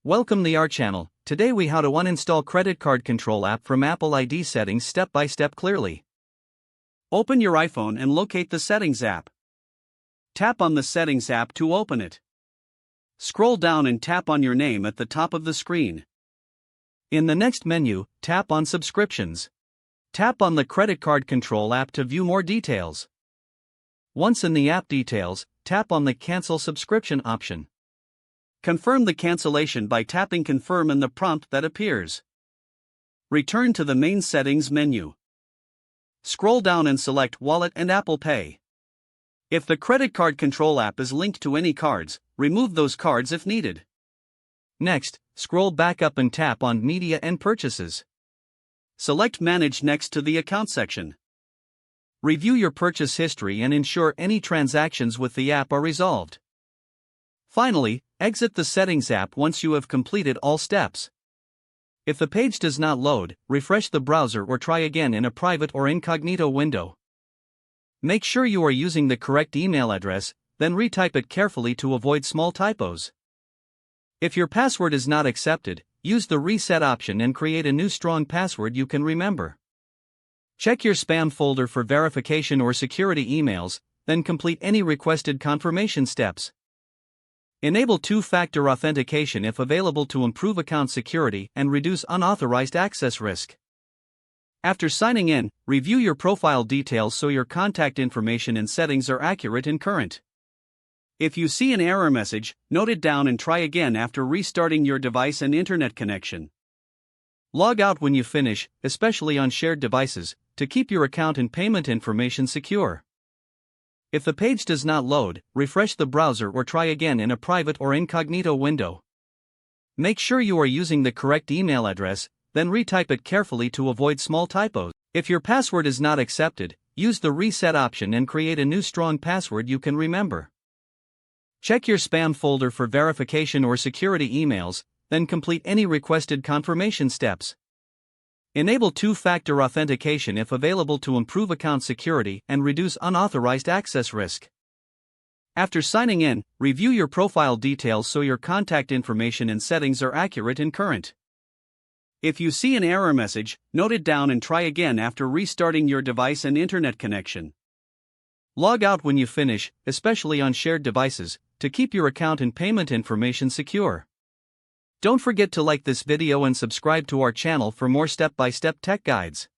Welcome to our channel. Today we how to uninstall credit card control app from Apple ID settings step by step clearly. Open your iPhone and locate the Settings app. Tap on the Settings app to open it. Scroll down and tap on your name at the top of the screen. In the next menu, tap on Subscriptions. Tap on the credit card control app to view more details. Once in the app details, tap on the Cancel Subscription option. Confirm the cancellation by tapping Confirm in the prompt that appears. Return to the main Settings menu. Scroll down and select Wallet and Apple Pay. If the credit card control app is linked to any cards, remove those cards if needed. Next, scroll back up and tap on Media and Purchases. Select Manage next to the Account section. Review your purchase history and ensure any transactions with the app are resolved. Finally, exit the Settings app once you have completed all steps. If the page does not load, refresh the browser or try again in a private or incognito window. Make sure you are using the correct email address, then retype it carefully to avoid small typos. If your password is not accepted, use the Reset option and create a new strong password you can remember. Check your spam folder for verification or security emails, then complete any requested confirmation steps. Enable two-factor authentication if available to improve account security and reduce unauthorized access risk. After signing in, review your profile details so your contact information and settings are accurate and current. If you see an error message, note it down and try again after restarting your device and internet connection. Log out when you finish, especially on shared devices, to keep your account and payment information secure. If the page does not load, refresh the browser or try again in a private or incognito window. Make sure you are using the correct email address, then retype it carefully to avoid small typos. If your password is not accepted, use the Reset option and create a new strong password you can remember. Check your spam folder for verification or security emails, then complete any requested confirmation steps. Enable two-factor authentication if available to improve account security and reduce unauthorized access risk. After signing in, review your profile details so your contact information and settings are accurate and current. If you see an error message, note it down and try again after restarting your device and internet connection. Log out when you finish, especially on shared devices, to keep your account and payment information secure. Don't forget to like this video and subscribe to our channel for more step-by-step tech guides.